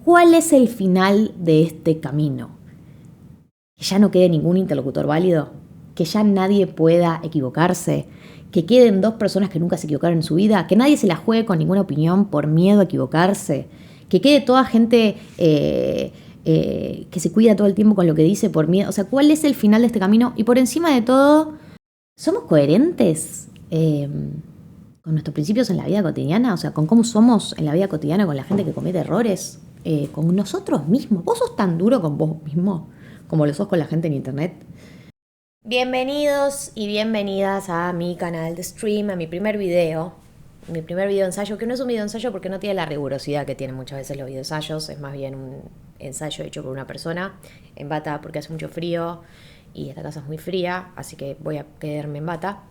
¿Cuál es el final de este camino? Que ya no quede ningún interlocutor válido, que ya nadie pueda equivocarse, que queden 2 personas que nunca se equivocaron en su vida, que nadie se la juegue con ninguna opinión por miedo a equivocarse, que quede toda gente que se cuida todo el tiempo con lo que dice por miedo. O sea, ¿cuál es el final de este camino? Y por encima de todo, ¿somos coherentes con nuestros principios en la vida cotidiana? O sea, con cómo somos en la vida cotidiana con la gente que comete errores, con nosotros mismos. ¿Vos sos tan duro con vos mismo como lo sos con la gente en internet? Bienvenidos y bienvenidas a mi canal de stream, a mi primer video ensayo, que no es un video ensayo porque no tiene la rigurosidad que tienen muchas veces los video ensayos, es más bien un ensayo hecho por una persona en bata porque hace mucho frío y esta casa es muy fría, así que voy a quedarme en bata.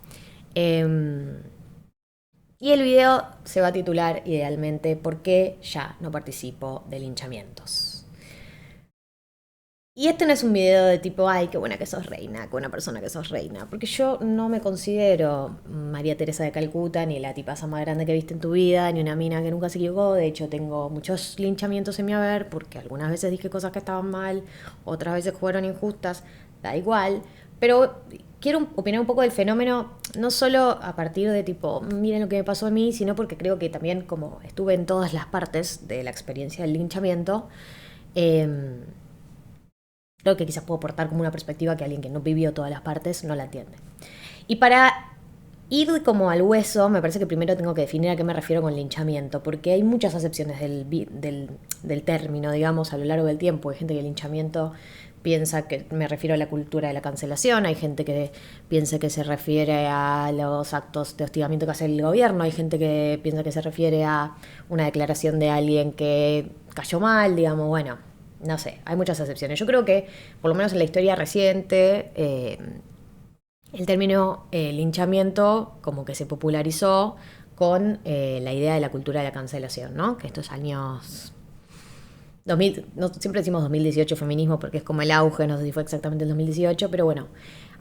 Y el video se va a titular idealmente ¿Por qué ya no participo de linchamientos? Y este no es un video de tipo, ay, qué buena que sos reina, qué buena persona que sos reina. Porque yo no me considero María Teresa de Calcuta, ni la tipaza más grande que viste en tu vida, ni una mina que nunca se equivocó. De hecho, tengo muchos linchamientos en mi haber, porque algunas veces dije cosas que estaban mal, otras veces fueron injustas, da igual. Pero quiero opinar un poco del fenómeno, no solo a partir de tipo, miren lo que me pasó a mí, sino porque creo que también como estuve en todas las partes de la experiencia del linchamiento, creo que quizás puedo aportar como una perspectiva que alguien que no vivió todas las partes no la entiende. Y para ir como al hueso, me parece que primero tengo que definir a qué me refiero con linchamiento, porque hay muchas acepciones del término, digamos, a lo largo del tiempo. Hay gente que el linchamiento piensa que me refiero a la cultura de la cancelación, hay gente que piensa que se refiere a los actos de hostigamiento que hace el gobierno, hay gente que piensa que se refiere a una declaración de alguien que cayó mal, digamos, bueno, no sé, hay muchas excepciones. Yo creo que, por lo menos en la historia reciente, el término linchamiento como que se popularizó con la idea de la cultura de la cancelación, ¿no? Que estos años 2000, no, siempre decimos 2018 feminismo porque es como el auge, no sé si fue exactamente el 2018, pero bueno,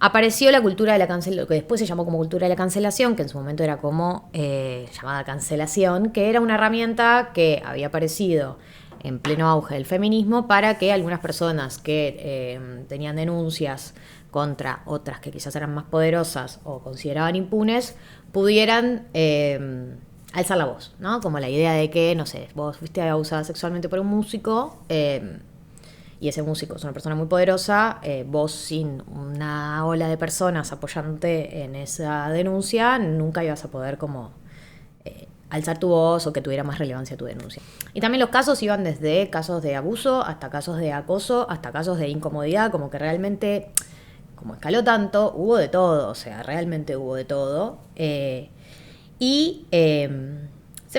apareció la cultura de la cancelación, lo que después se llamó como cultura de la cancelación, que en su momento era como llamada cancelación, que era una herramienta que había aparecido en pleno auge del feminismo para que algunas personas que tenían denuncias contra otras que quizás eran más poderosas o consideraban impunes, pudieran alzar la voz, ¿no? Como la idea de que, no sé, vos fuiste abusada sexualmente por un músico y ese músico es una persona muy poderosa, vos sin una ola de personas apoyándote en esa denuncia, nunca ibas a poder como alzar tu voz o que tuviera más relevancia tu denuncia. Y también los casos iban desde casos de abuso hasta casos de acoso, hasta casos de incomodidad, como que realmente, como escaló tanto, hubo de todo, o sea, realmente hubo de todo. Se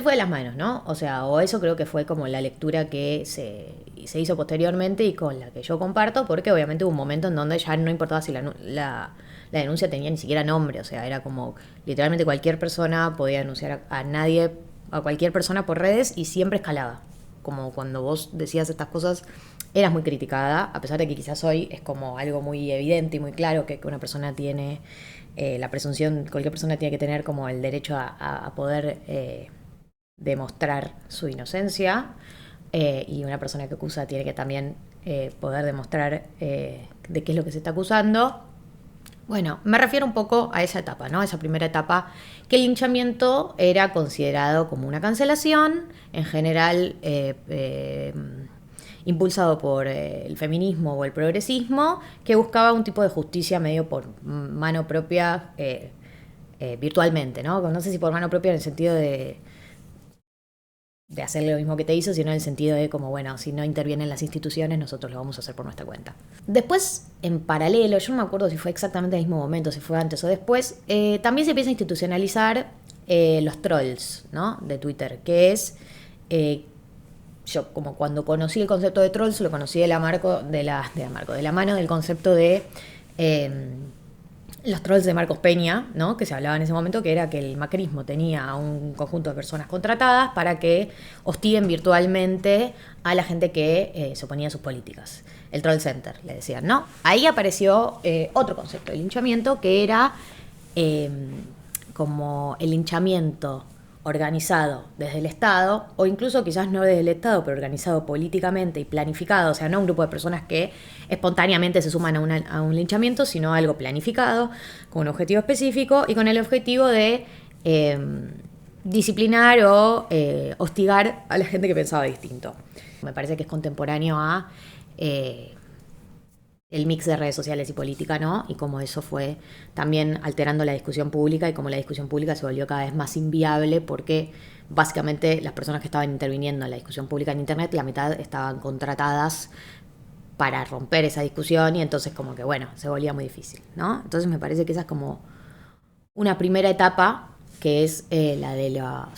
fue de las manos, ¿no? O sea, o eso creo que fue como la lectura que se hizo posteriormente y con la que yo comparto, porque obviamente hubo un momento en donde ya no importaba si la denuncia tenía ni siquiera nombre, o sea, era como literalmente cualquier persona podía denunciar a nadie, a cualquier persona por redes y siempre escalaba. Como cuando vos decías estas cosas, eras muy criticada, a pesar de que quizás hoy es como algo muy evidente y muy claro que una persona tiene la presunción, cualquier persona tiene que tener como el derecho a poder demostrar su inocencia y una persona que acusa tiene que también poder demostrar de qué es lo que se está acusando. Bueno, me refiero un poco a esa etapa, ¿no? Esa primera etapa, que el linchamiento era considerado como una cancelación, en general impulsado por el feminismo o el progresismo, que buscaba un tipo de justicia medio por mano propia virtualmente, ¿no? No sé si por mano propia en el sentido de hacerle lo mismo que te hizo, sino en el sentido de como, bueno, si no intervienen las instituciones, nosotros lo vamos a hacer por nuestra cuenta. Después, en paralelo, yo no me acuerdo si fue exactamente en el mismo momento, si fue antes o después, también se empieza a institucionalizar los trolls, ¿no? De Twitter, que es, yo como cuando conocí el concepto de trolls, lo conocí de la mano del concepto de los trolls de Marcos Peña, ¿no? Que se hablaba en ese momento, que era que el macrismo tenía un conjunto de personas contratadas para que hostiguen virtualmente a la gente que se oponía a sus políticas. El troll center, le decían, ¿no? Ahí apareció otro concepto de linchamiento que era como el linchamiento organizado desde el Estado, o incluso quizás no desde el Estado, pero organizado políticamente y planificado, o sea, no un grupo de personas que espontáneamente se suman a un linchamiento, sino algo planificado, con un objetivo específico y con el objetivo de disciplinar o hostigar a la gente que pensaba distinto. Me parece que es contemporáneo a el mix de redes sociales y política, ¿no? Y cómo eso fue también alterando la discusión pública y cómo la discusión pública se volvió cada vez más inviable porque básicamente las personas que estaban interviniendo en la discusión pública en Internet, la mitad estaban contratadas para romper esa discusión y entonces como que, bueno, se volvía muy difícil, ¿no? Entonces me parece que esa es como una primera etapa que es la de la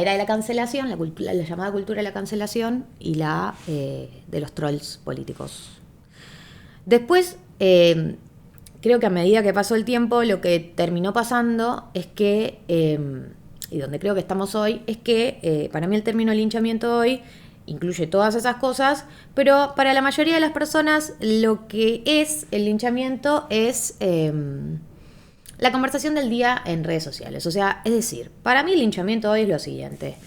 era de la cancelación, la llamada cultura de la cancelación y la de los trolls políticos. Después, creo que a medida que pasó el tiempo, lo que terminó pasando es que, y donde creo que estamos hoy, es que para mí el término linchamiento hoy incluye todas esas cosas, pero para la mayoría de las personas lo que es el linchamiento es la conversación del día en redes sociales. O sea, es decir, para mí el linchamiento hoy es lo siguiente.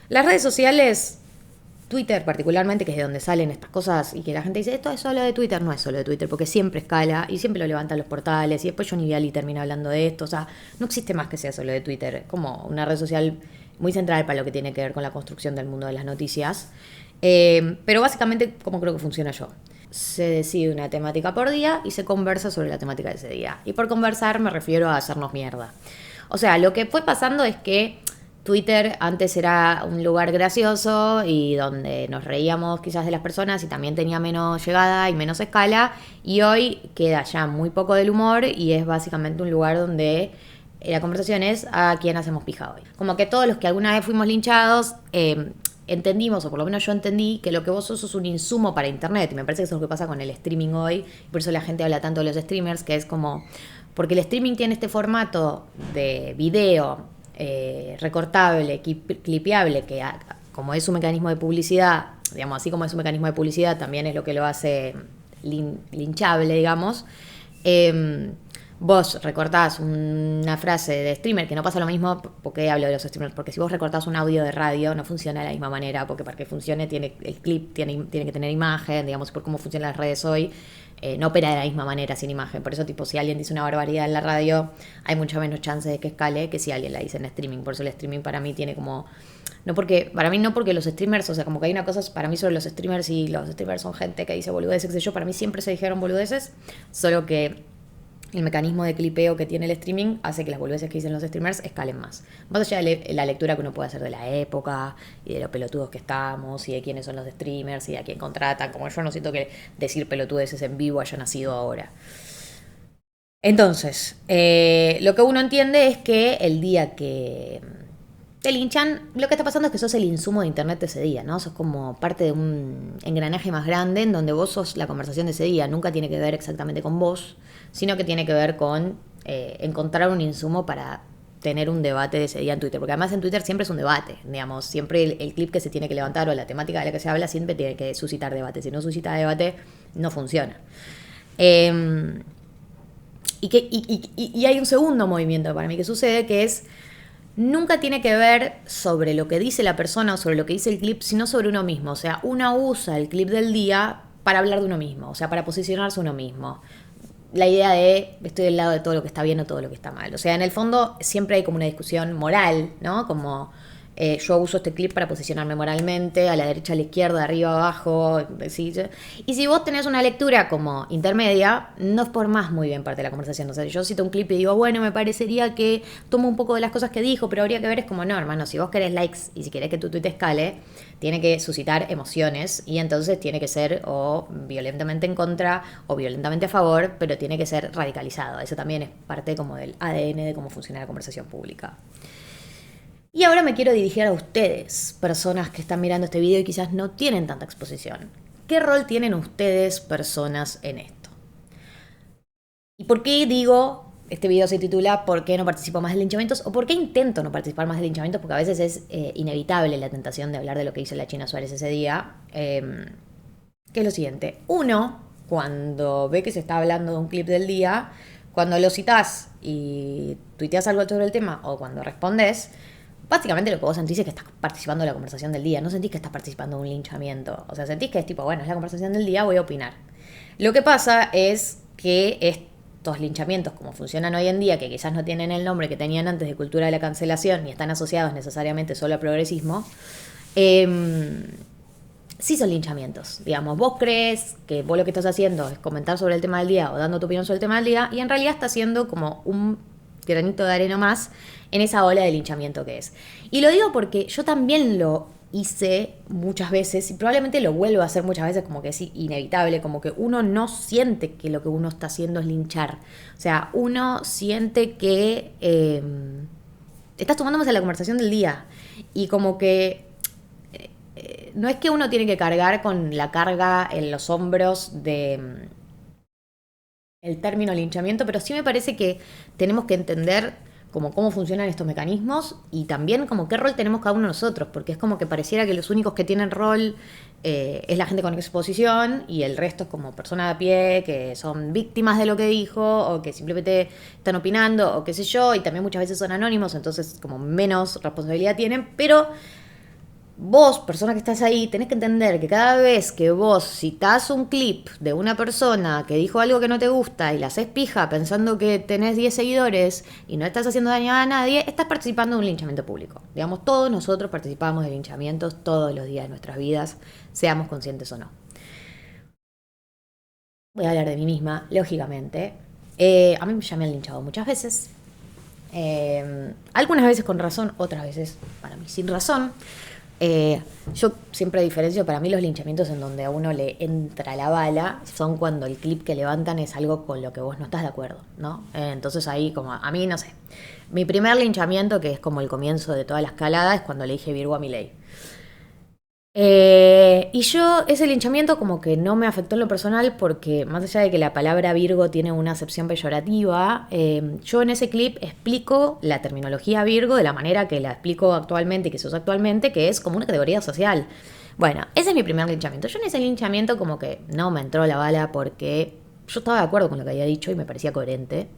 Las redes sociales, Twitter particularmente, que es de donde salen estas cosas y que la gente dice, esto es solo de Twitter, no es solo de Twitter, porque siempre escala y siempre lo levantan los portales y después Johnny Viali termina hablando de esto. O sea, no existe más que sea solo de Twitter, como una red social muy central para lo que tiene que ver con la construcción del mundo de las noticias. Pero básicamente, ¿cómo creo que funciona yo? Se decide una temática por día y se conversa sobre la temática de ese día. Y por conversar me refiero a hacernos mierda. O sea, lo que fue pasando es que Twitter antes era un lugar gracioso y donde nos reíamos quizás de las personas y también tenía menos llegada y menos escala, y hoy queda ya muy poco del humor y es básicamente un lugar donde la conversación es a quién hacemos pija hoy. Como que todos los que alguna vez fuimos linchados entendimos, o por lo menos yo entendí, que lo que vos sos es un insumo para Internet. Y me parece que eso es lo que pasa con el streaming hoy, y por eso la gente habla tanto de los streamers, que es como, porque el streaming tiene este formato de video recortable, clipeable, que como es un mecanismo de publicidad, digamos, así como es un mecanismo de publicidad, también es lo que lo hace linchable, digamos. Vos recortás una frase de streamer, que no pasa lo mismo, porque hablo de los streamers, porque si vos recortás un audio de radio no funciona de la misma manera, porque para que funcione el clip tiene que tener imagen, digamos, por cómo funcionan las redes hoy, no opera de la misma manera sin imagen. Por eso, tipo, si alguien dice una barbaridad en la radio, hay mucho menos chance de que escale que si alguien la dice en streaming. Por eso el streaming para mí tiene como... Para mí no porque los streamers, o sea, como que hay una cosa para mí sobre los streamers, y los streamers son gente que dice boludeces, qué sé yo, para mí siempre se dijeron boludeces, solo que el mecanismo de clipeo que tiene el streaming hace que las boludeces que dicen los streamers escalen más. Más allá de la lectura que uno puede hacer de la época y de lo pelotudos que estamos y de quiénes son los streamers y a quién contratan, como yo no siento que decir pelotudeces en vivo haya nacido ahora. Entonces, lo que uno entiende es que el día que te linchan, lo que está pasando es que sos el insumo de Internet de ese día, ¿no? Sos como parte de un engranaje más grande en donde vos sos la conversación de ese día. Nunca tiene que ver exactamente con vos, sino que tiene que ver con encontrar un insumo para tener un debate de ese día en Twitter. Porque además en Twitter siempre es un debate, digamos. Siempre el clip que se tiene que levantar o la temática de la que se habla siempre tiene que suscitar debate. Si no suscita debate, no funciona. Y hay un segundo movimiento para mí que sucede, que es... Nunca tiene que ver sobre lo que dice la persona o sobre lo que dice el clip, sino sobre uno mismo. O sea, uno usa el clip del día para hablar de uno mismo, o sea, para posicionarse uno mismo. La idea de estoy del lado de todo lo que está bien o todo lo que está mal. O sea, en el fondo siempre hay como una discusión moral, ¿no? Como yo uso este clip para posicionarme moralmente, a la derecha, a la izquierda, arriba, abajo, ¿sí? Y si vos tenés una lectura como intermedia, no formás muy bien parte de la conversación. O sea, yo cito un clip y digo, bueno, me parecería que tomo un poco de las cosas que dijo, pero habría que ver, es como, no, hermano, si vos querés likes y si querés que tu tweet escale, tiene que suscitar emociones y entonces tiene que ser o violentamente en contra o violentamente a favor, pero tiene que ser radicalizado. Eso también es parte como del ADN de cómo funciona la conversación pública. Y ahora me quiero dirigir a ustedes, personas que están mirando este video y quizás no tienen tanta exposición. ¿Qué rol tienen ustedes, personas, en esto? ¿Y por qué digo, este video se titula ¿por qué no participo más de linchamientos? ¿O por qué intento no participar más de linchamientos? Porque a veces es inevitable la tentación de hablar de lo que hizo la China Suárez ese día. Que es lo siguiente. Uno, cuando ve que se está hablando de un clip del día, cuando lo citás y tuiteás algo sobre el tema o cuando respondes, básicamente lo que vos sentís es que estás participando de la conversación del día, no sentís que estás participando de un linchamiento. O sea, sentís que es tipo, bueno, es la conversación del día, voy a opinar. Lo que pasa es que estos linchamientos, como funcionan hoy en día, que quizás no tienen el nombre que tenían antes de cultura de la cancelación, ni están asociados necesariamente solo al progresismo, sí son linchamientos. Digamos, vos crees que vos lo que estás haciendo es comentar sobre el tema del día o dando tu opinión sobre el tema del día, y en realidad estás haciendo como un granito de arena más en esa ola de linchamiento que es. Y lo digo porque yo también lo hice muchas veces y probablemente lo vuelvo a hacer muchas veces, como que es inevitable, como que uno no siente que lo que uno está haciendo es linchar. O sea, uno siente que estás tomándose la conversación del día y como que no es que uno tiene que cargar con la carga en los hombros de el término linchamiento, pero sí me parece que tenemos que entender como cómo funcionan estos mecanismos y también como qué rol tenemos cada uno de nosotros, porque es como que pareciera que los únicos que tienen rol es la gente con exposición y el resto es como personas de a pie que son víctimas de lo que dijo o que simplemente están opinando o qué sé yo, y también muchas veces son anónimos, entonces como menos responsabilidad tienen, pero vos, persona que estás ahí, tenés que entender que cada vez que vos citás un clip de una persona que dijo algo que no te gusta y la haces pija pensando que tenés 10 seguidores y no estás haciendo daño a nadie, estás participando de un linchamiento público. Digamos, todos nosotros participamos de linchamientos todos los días de nuestras vidas, seamos conscientes o no. Voy a hablar de mí misma, lógicamente. A mí ya me han linchado muchas veces. Algunas veces con razón, otras veces para mí sin razón. Yo siempre diferencio, para mí los linchamientos en donde a uno le entra la bala son cuando el clip que levantan es algo con lo que vos no estás de acuerdo, ¿no? Entonces ahí como, a mí no sé, mi primer linchamiento, que es como el comienzo de toda la escalada, es cuando le dije Virgo a Milei. Y yo ese linchamiento como que no me afectó en lo personal porque más allá de que la palabra Virgo tiene una acepción peyorativa, yo en ese clip explico la terminología Virgo de la manera que la explico actualmente y que se usa actualmente, que es como una categoría social. Bueno, ese es mi primer linchamiento. Yo en ese linchamiento como que no me entró la bala porque yo estaba de acuerdo con lo que había dicho y me parecía coherente.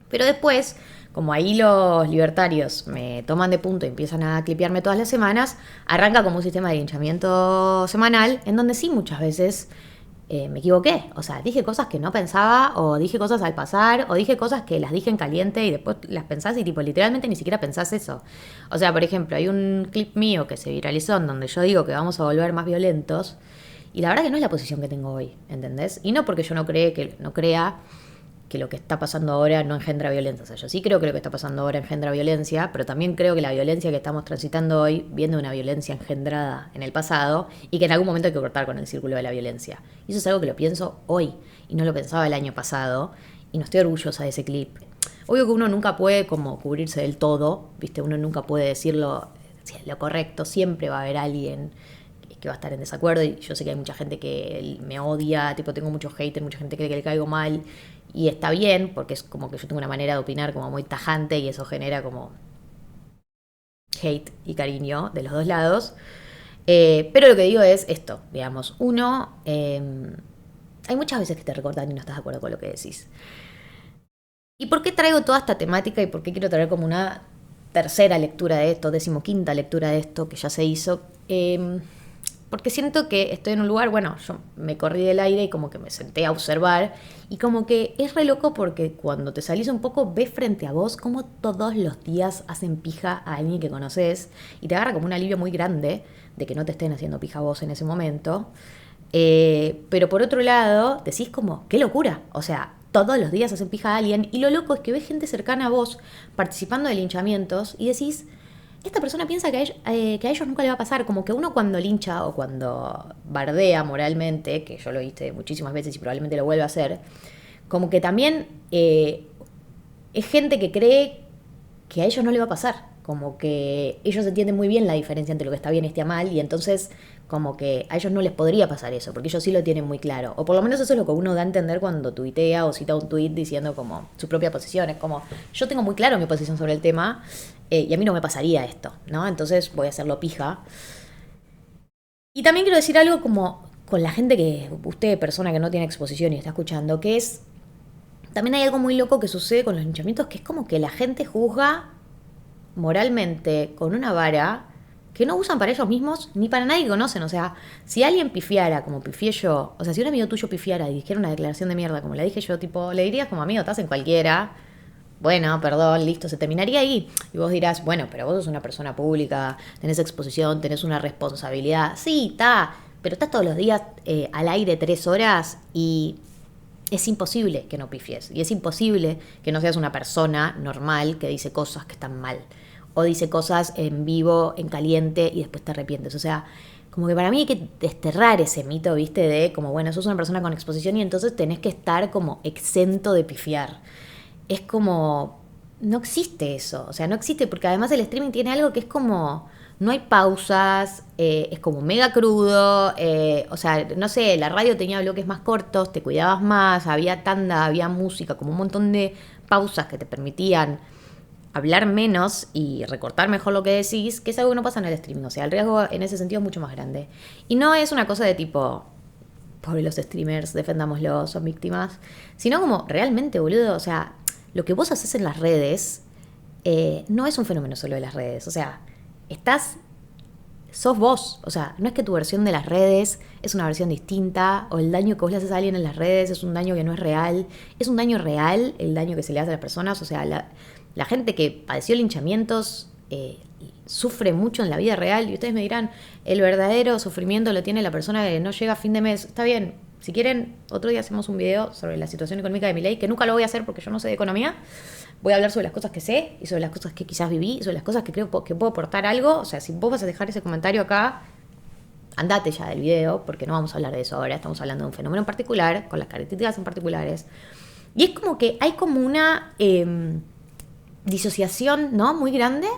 Pero después, como ahí los libertarios me toman de punto y empiezan a clipearme todas las semanas, arranca como un sistema de linchamiento semanal, en donde sí muchas veces me equivoqué. O sea, dije cosas que no pensaba, o dije cosas al pasar, o dije cosas que las dije en caliente y después las pensás y tipo literalmente ni siquiera pensás eso. O sea, por ejemplo, hay un clip mío que se viralizó en donde yo digo que vamos a volver más violentos, y la verdad que no es la posición que tengo hoy, ¿entendés? Y no porque yo no crea que lo que está pasando ahora no engendra violencia. O sea, yo sí creo que lo que está pasando ahora engendra violencia, pero también creo que la violencia que estamos transitando hoy viene de una violencia engendrada en el pasado y que en algún momento hay que cortar con el círculo de la violencia. Y eso es algo que lo pienso hoy y no lo pensaba el año pasado y no estoy orgullosa de ese clip. Obvio que uno nunca puede como cubrirse del todo, ¿viste? Uno nunca puede decirlo lo correcto, siempre va a haber alguien que va a estar en desacuerdo y yo sé que hay mucha gente que me odia, tipo tengo muchos haters, mucha gente que le caigo mal y está bien porque es como que yo tengo una manera de opinar como muy tajante y eso genera como hate y cariño de los dos lados. Pero lo que digo es esto, digamos, uno, hay muchas veces que te recordan y no estás de acuerdo con lo que decís. ¿Y por qué traigo toda esta temática y por qué quiero traer como una tercera lectura de esto, 15ª lectura de esto que ya se hizo? Porque siento que estoy en un lugar, bueno, yo me corrí del aire y como que me senté a observar y como que es re loco porque cuando te salís un poco ves frente a vos como todos los días hacen pija a alguien que conoces y te agarra como un alivio muy grande de que no te estén haciendo pija a vos en ese momento. Pero por otro lado decís como, qué locura, o sea, todos los días hacen pija a alguien y lo loco es que ves gente cercana a vos participando de linchamientos y decís, esta persona piensa que a ellos nunca le va a pasar, como que uno cuando lincha o cuando bardea moralmente, que yo lo hice muchísimas veces y probablemente lo vuelva a hacer, como que también es gente que cree que a ellos no le va a pasar, como que ellos entienden muy bien la diferencia entre lo que está bien y está mal y entonces como que a ellos no les podría pasar eso, porque ellos sí lo tienen muy claro, o por lo menos eso es lo que uno da a entender cuando tuitea o cita un tuit diciendo como su propia posición, es como yo tengo muy claro mi posición sobre el tema y a mí no me pasaría esto, ¿no? Entonces voy a hacerlo pija. Y también quiero decir algo como con la gente que usted, persona que no tiene exposición y está escuchando, que es, también hay algo muy loco que sucede con los linchamientos, que es como que la gente juzga moralmente con una vara que no usan para ellos mismos ni para nadie que conocen. O sea, si alguien pifiara como pifié yo, o sea, si un amigo tuyo pifiara y dijera una declaración de mierda como la dije yo, tipo, le dirías como amigo, estás en cualquiera. Bueno, perdón, listo, se terminaría ahí. Y vos dirás, bueno, pero vos sos una persona pública, tenés exposición, tenés una responsabilidad. Sí, está, pero estás todos los días al aire 3 horas y es imposible que no pifies. Y es imposible que no seas una persona normal que dice cosas que están mal. O dice cosas en vivo, en caliente y después te arrepientes. O sea, como que para mí hay que desterrar ese mito, ¿viste? De como, bueno, sos una persona con exposición y entonces tenés que estar como exento de pifiar. Es como, no existe eso, o sea, no existe porque además el streaming tiene algo que es como, no hay pausas, es como mega crudo, o sea, no sé, la radio tenía bloques más cortos, te cuidabas más, había tanda, había música, como un montón de pausas que te permitían hablar menos y recortar mejor lo que decís, que es algo que no pasa en el streaming, o sea, el riesgo en ese sentido es mucho más grande. Y no es una cosa de tipo, pobre los streamers, defendámoslos, son víctimas, sino como realmente, boludo, o sea, lo que vos haces en las redes no es un fenómeno solo de las redes. O sea, sos vos. O sea, no es que tu versión de las redes es una versión distinta o el daño que vos le haces a alguien en las redes es un daño que no es real. Es un daño real el daño que se le hace a las personas. O sea, la gente que padeció linchamientos sufre mucho en la vida real y ustedes me dirán, el verdadero sufrimiento lo tiene la persona que no llega a fin de mes. Está bien, si quieren, otro día hacemos un video sobre la situación económica de Milei, que nunca lo voy a hacer porque yo no sé de economía. Voy a hablar sobre las cosas que sé y sobre las cosas que quizás viví y sobre las cosas que creo que puedo aportar algo. O sea, si vos vas a dejar ese comentario acá, andate ya del video porque no vamos a hablar de eso ahora. Estamos hablando de un fenómeno en particular, con las características en particulares. Y es como que hay como una disociación, ¿no? Muy grande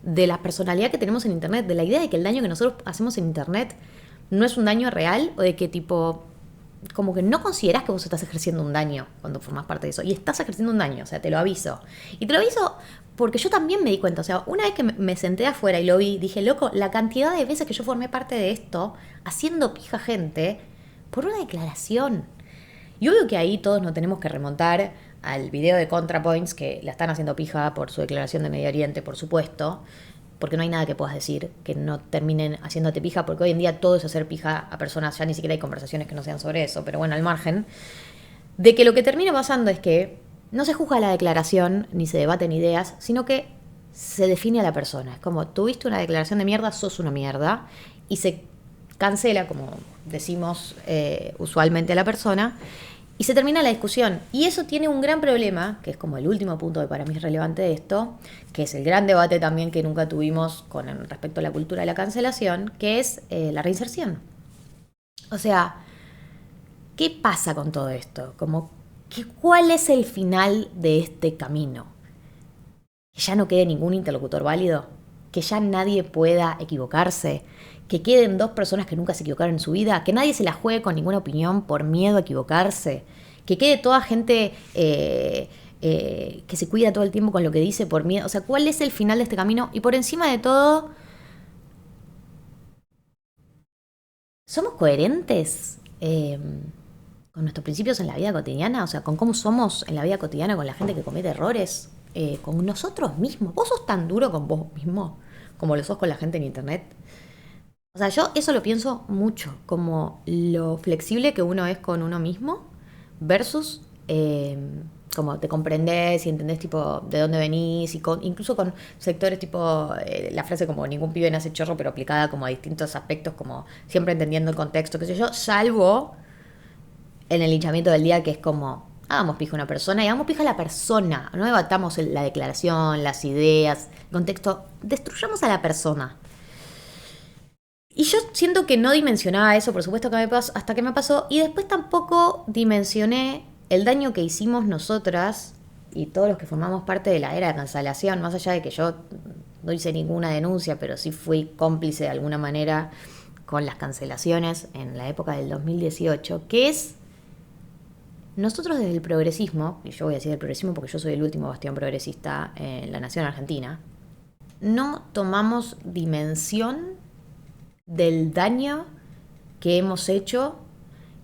de la personalidad que tenemos en Internet, de la idea de que el daño que nosotros hacemos en Internet no es un daño real o de que tipo, como que no considerás que vos estás ejerciendo un daño cuando formás parte de eso. Y estás ejerciendo un daño, o sea, te lo aviso. Y te lo aviso porque yo también me di cuenta, o sea, una vez que me senté afuera y lo vi, dije, loco, la cantidad de veces que yo formé parte de esto, haciendo pija gente, por una declaración. Y obvio que ahí todos nos tenemos que remontar al video de ContraPoints, que la están haciendo pija por su declaración de Medio Oriente, por supuesto, porque no hay nada que puedas decir que no terminen haciéndote pija, porque hoy en día todo es hacer pija a personas, ya ni siquiera hay conversaciones que no sean sobre eso, pero bueno, al margen, de que lo que termina pasando es que no se juzga la declaración, ni se debaten ideas, sino que se define a la persona. Es como, tuviste una declaración de mierda, sos una mierda, y se cancela, como decimos usualmente a la persona, y se termina la discusión. Y eso tiene un gran problema, que es como el último punto que para mí es relevante de esto, que es el gran debate también que nunca tuvimos con respecto a la cultura de la cancelación, que es la reinserción. O sea, ¿qué pasa con todo esto? Como, ¿cuál es el final de este camino? ¿Que ya no quede ningún interlocutor válido? ¿Que ya nadie pueda equivocarse? ¿Que queden dos personas que nunca se equivocaron en su vida? ¿Que nadie se la juegue con ninguna opinión por miedo a equivocarse? ¿Que quede toda gente que se cuida todo el tiempo con lo que dice por miedo? O sea, ¿cuál es el final de este camino? Y por encima de todo, ¿somos coherentes con nuestros principios en la vida cotidiana? O sea, con cómo somos en la vida cotidiana con la gente que comete errores, con nosotros mismos. ¿Vos sos tan duro con vos mismo como lo sos con la gente en internet? O sea, yo eso lo pienso mucho, como lo flexible que uno es con uno mismo versus como te comprendés y entendés tipo de dónde venís y incluso con sectores tipo la frase como ningún pibe nace chorro pero aplicada como a distintos aspectos como siempre entendiendo el contexto, qué sé yo, salvo en el linchamiento del día que es como hagamos pija a una persona y hagamos pija a la persona, no debatamos la declaración, las ideas, el contexto, destruyamos a la persona. Y yo siento que no dimensionaba eso, por supuesto que me pasó, hasta que me pasó, y después tampoco dimensioné el daño que hicimos nosotras y todos los que formamos parte de la era de cancelación, más allá de que yo no hice ninguna denuncia, pero sí fui cómplice de alguna manera con las cancelaciones en la época del 2018, que es nosotros desde el progresismo, y yo voy a decir el progresismo porque yo soy el último bastión progresista en la nación argentina, no tomamos dimensión del daño que hemos hecho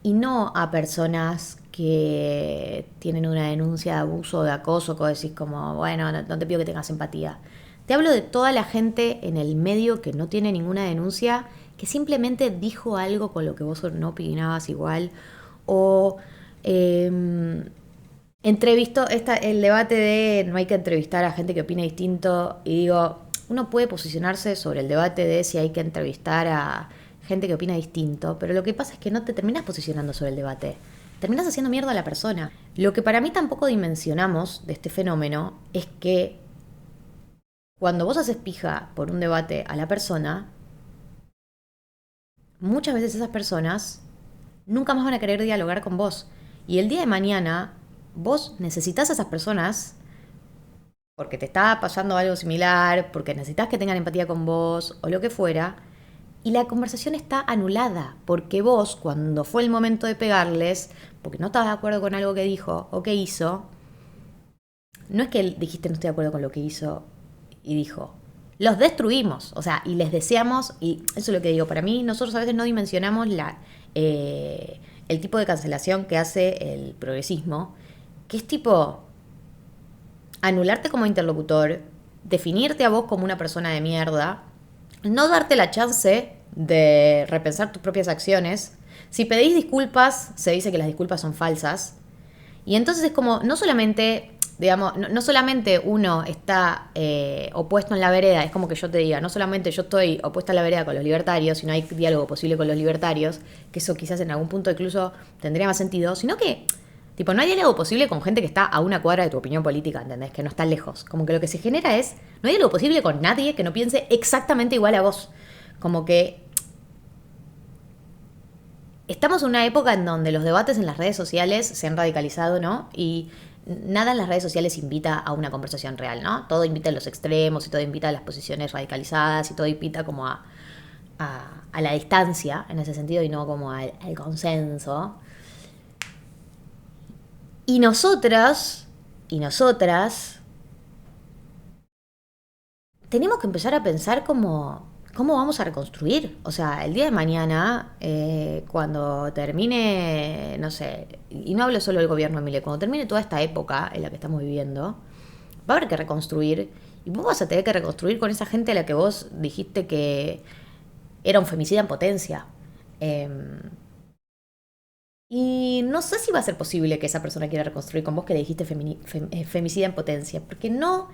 y no a personas que tienen una denuncia de abuso o de acoso, que decís como, bueno, no te pido que tengas empatía. Te hablo de toda la gente en el medio que no tiene ninguna denuncia, que simplemente dijo algo con lo que vos no opinabas igual, o entrevistó el debate de no hay que entrevistar a gente que opine distinto, y digo, uno puede posicionarse sobre el debate de si hay que entrevistar a gente que opina distinto, pero lo que pasa es que no te terminas posicionando sobre el debate. Terminas haciendo mierda a la persona. Lo que para mí tampoco dimensionamos de este fenómeno es que cuando vos haces pija por un debate a la persona, muchas veces esas personas nunca más van a querer dialogar con vos. Y el día de mañana, vos necesitas a esas personas porque te está pasando algo similar, porque necesitas que tengan empatía con vos o lo que fuera, y la conversación está anulada, porque vos, cuando fue el momento de pegarles, porque no estabas de acuerdo con algo que dijo o que hizo, no es que dijiste no estoy de acuerdo con lo que hizo y dijo, los destruimos, o sea, y les deseamos, y eso es lo que digo, para mí nosotros a veces no dimensionamos el tipo de cancelación que hace el progresismo, que es tipo anularte como interlocutor, definirte a vos como una persona de mierda, no darte la chance de repensar tus propias acciones. Si pedís disculpas, se dice que las disculpas son falsas. Y entonces es como, no solamente, digamos, no solamente uno está opuesto en la vereda, es como que yo te diga, no solamente yo estoy opuesta a la vereda con los libertarios, y no hay diálogo posible con los libertarios, que eso quizás en algún punto incluso tendría más sentido, sino que, tipo, no hay diálogo posible con gente que está a una cuadra de tu opinión política, ¿entendés? Que no está lejos. Como que lo que se genera es, no hay diálogo posible con nadie que no piense exactamente igual a vos. Como que estamos en una época en donde los debates en las redes sociales se han radicalizado, ¿no? Y nada en las redes sociales invita a una conversación real, ¿no? Todo invita a los extremos y todo invita a las posiciones radicalizadas y todo invita como a la distancia en ese sentido y no como al consenso. Y nosotras tenemos que empezar a pensar cómo vamos a reconstruir. O sea, el día de mañana, cuando termine, no sé, y no hablo solo del gobierno de Milei, cuando termine toda esta época en la que estamos viviendo, va a haber que reconstruir. Y vos vas a tener que reconstruir con esa gente a la que vos dijiste que era un femicida en potencia. Y no sé si va a ser posible que esa persona quiera reconstruir con vos que le dijiste femicida en potencia. Porque no.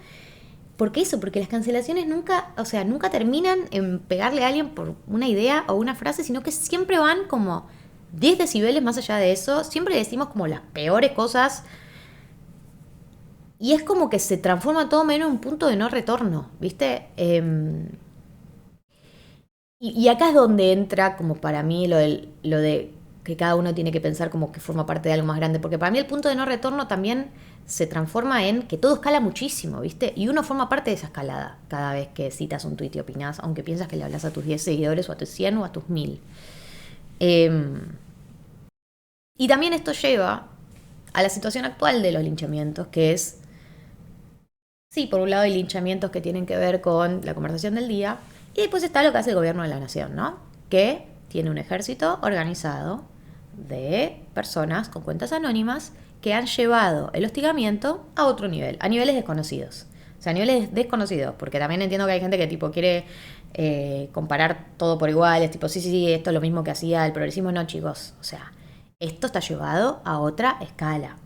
¿Por qué eso? Porque las cancelaciones nunca, o sea, nunca terminan en pegarle a alguien por una idea o una frase, sino que siempre van como 10 decibeles más allá de eso. Siempre decimos como las peores cosas. Y es como que se transforma todo menos en un punto de no retorno, ¿viste? Y acá es donde entra como para mí lo de que cada uno tiene que pensar como que forma parte de algo más grande, porque para mí el punto de no retorno también se transforma en que todo escala muchísimo, ¿viste? Y uno forma parte de esa escalada cada vez que citas un tuit y opinás, aunque piensas que le hablas a tus 10 seguidores o a tus 100 o a tus 1000. Y también esto lleva a la situación actual de los linchamientos, que es, sí, por un lado hay linchamientos que tienen que ver con la conversación del día, y después está lo que hace el gobierno de la nación, ¿no? Que tiene un ejército organizado de personas con cuentas anónimas que han llevado el hostigamiento a otro nivel, a niveles desconocidos. O sea, a niveles desconocidos, porque también entiendo que hay gente que tipo quiere comparar todo por igual, es tipo, sí, esto es lo mismo que hacía el progresismo. No, chicos, o sea, esto está llevado a otra escala.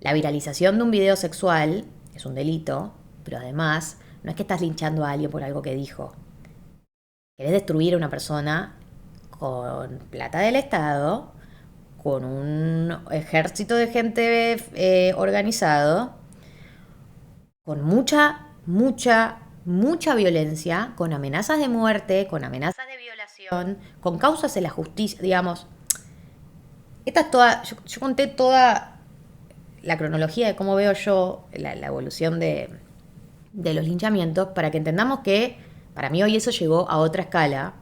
La viralización de un video sexual es un delito, pero además no es que estás linchando a alguien por algo que dijo. Querés destruir a una persona con plata del Estado, con un ejército de gente organizado, con mucha violencia, con amenazas de muerte, con amenazas de violación, con causas en la justicia, digamos. Esta es toda, yo conté toda la cronología de cómo veo yo la evolución de los linchamientos para que entendamos que para mí hoy eso llegó a otra escala.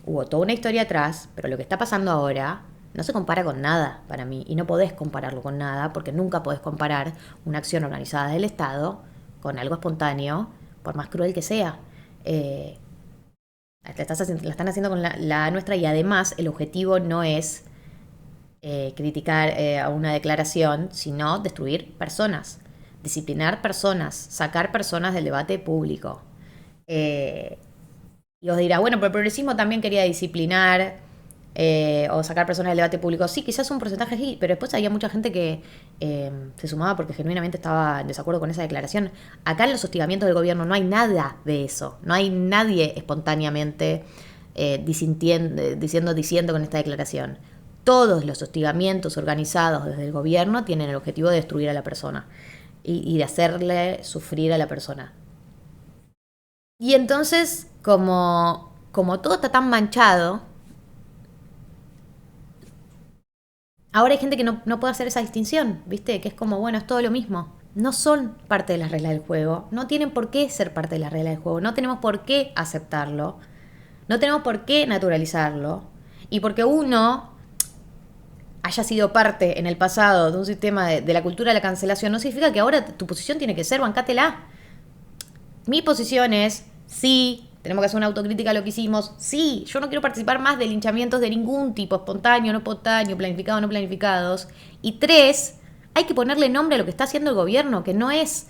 Hubo toda una historia atrás, pero lo que está pasando ahora no se compara con nada para mí. Y no podés compararlo con nada, porque nunca podés comparar una acción organizada del Estado con algo espontáneo, por más cruel que sea. La están haciendo con la nuestra, y además el objetivo no es criticar a una declaración, sino destruir personas. disciplinar personas, sacar personas del debate público. Y os dirá, bueno, pero el progresismo también quería disciplinar o sacar personas del debate público. Sí, quizás un porcentaje sí, pero después había mucha gente que se sumaba porque genuinamente estaba en desacuerdo con esa declaración. Acá en los hostigamientos del gobierno no hay nada de eso. No hay nadie espontáneamente diciendo con esta declaración. Todos los hostigamientos organizados desde el gobierno tienen el objetivo de destruir a la persona y de hacerle sufrir a la persona. Y entonces, como todo está tan manchado, ahora hay gente que no puede hacer esa distinción, ¿viste? Que es como, bueno, es todo lo mismo. No son parte de las reglas del juego, no tienen por qué ser parte de las reglas del juego, no tenemos por qué aceptarlo, no tenemos por qué naturalizarlo. Y porque uno haya sido parte en el pasado de un sistema de la cultura de la cancelación, no significa que ahora tu posición tiene que ser bancátela. Mi posición es, sí, tenemos que hacer una autocrítica a lo que hicimos. Sí, yo no quiero participar más de linchamientos de ningún tipo, espontáneo, no espontáneo, planificados, no planificados. Y 3, hay que ponerle nombre a lo que está haciendo el gobierno, que no es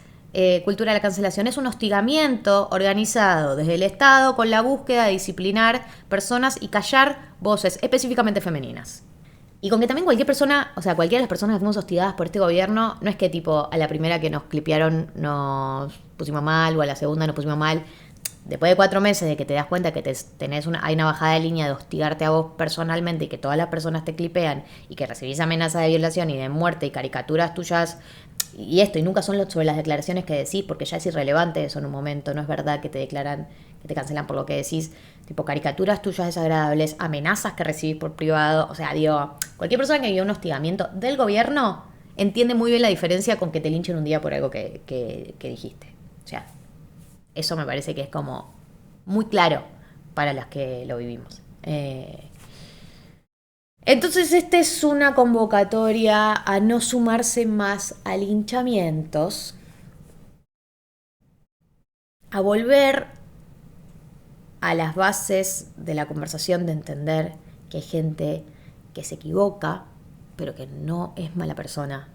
cultura de la cancelación, es un hostigamiento organizado desde el Estado con la búsqueda de disciplinar personas y callar voces específicamente femeninas. Y con que también cualquier persona, o sea, cualquiera de las personas que fuimos hostigadas por este gobierno, no es que tipo a la primera que nos clipearon nos pusimos mal o a la segunda nos pusimos mal. Después de 4 meses de que te das cuenta que hay una bajada de línea de hostigarte a vos personalmente y que todas las personas te clipean y que recibís amenazas de violación y de muerte y caricaturas tuyas y esto, y nunca son sobre las declaraciones que decís, porque ya es irrelevante eso en un momento, no es verdad que te declaran, que te cancelan por lo que decís, tipo caricaturas tuyas desagradables, amenazas que recibís por privado, o sea, digo, cualquier persona que vivió un hostigamiento del gobierno entiende muy bien la diferencia con que te linchen un día por algo que dijiste. O sea, eso me parece que es como muy claro para las que lo vivimos. Entonces, esta es una convocatoria a no sumarse más a linchamientos, a volver a las bases de la conversación, de entender que hay gente que se equivoca, pero que no es mala persona.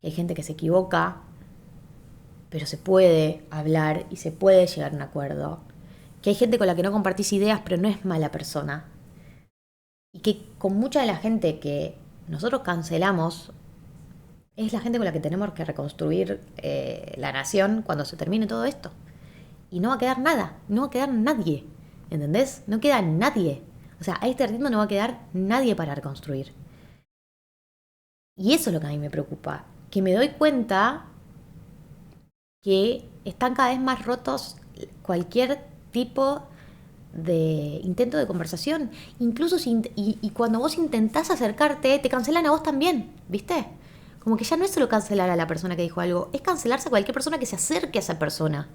Que hay gente que se equivoca, pero se puede hablar y se puede llegar a un acuerdo. Que hay gente con la que no compartís ideas, pero no es mala persona. Y que con mucha de la gente que nosotros cancelamos, es la gente con la que tenemos que reconstruir la nación cuando se termine todo esto. Y no va a quedar nada, no va a quedar nadie, ¿entendés? No queda nadie. O sea, a este ritmo no va a quedar nadie para reconstruir. Y eso es lo que a mí me preocupa, que me doy cuenta que están cada vez más rotos cualquier tipo de intento de conversación. Incluso y cuando vos intentás acercarte, te cancelan a vos también, ¿viste? Como que ya no es solo cancelar a la persona que dijo algo, es cancelarse a cualquier persona que se acerque a esa persona.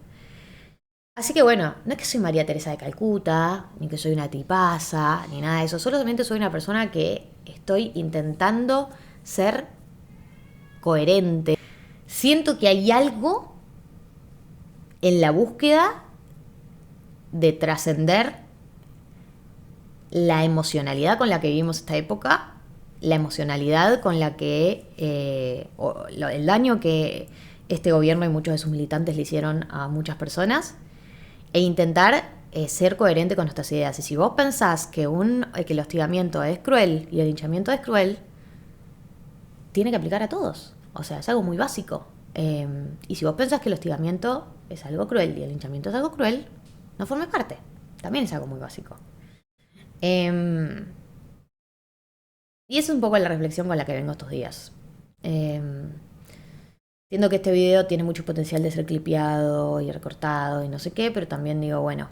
Así que bueno, no es que soy María Teresa de Calcuta, ni que soy una tipaza, ni nada de eso. Solamente soy una persona que estoy intentando ser coherente. Siento que hay algo en la búsqueda de trascender la emocionalidad con la que vivimos esta época, la emocionalidad con la que el daño que este gobierno y muchos de sus militantes le hicieron a muchas personas, e intentar ser coherente con nuestras ideas. Y si vos pensás que el hostigamiento es cruel y el linchamiento es cruel, tiene que aplicar a todos. O sea, es algo muy básico. Y si vos pensás que el hostigamiento es algo cruel y el linchamiento es algo cruel, no formes parte. También es algo muy básico. Y esa es un poco la reflexión con la que vengo estos días. Entiendo que este video tiene mucho potencial de ser clipeado y recortado y no sé qué, pero también digo, bueno,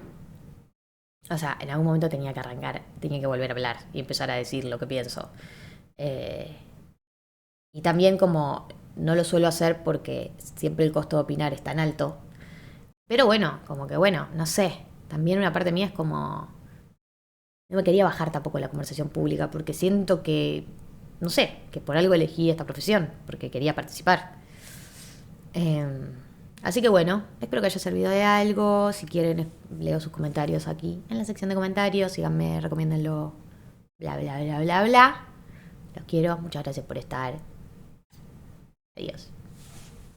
o sea, en algún momento tenía que arrancar, tenía que volver a hablar y empezar a decir lo que pienso. Y también como no lo suelo hacer porque siempre el costo de opinar es tan alto. Pero bueno, como que bueno, no sé. También una parte mía es como... No me quería bajar tampoco la conversación pública porque siento que, no sé, que por algo elegí esta profesión, porque quería participar. Así que bueno, espero que haya servido de algo. Si quieren, leo sus comentarios aquí en la sección de comentarios. Síganme, recomiéndenlo, bla, bla, bla, bla, bla. Los quiero, muchas gracias por estar. Adiós.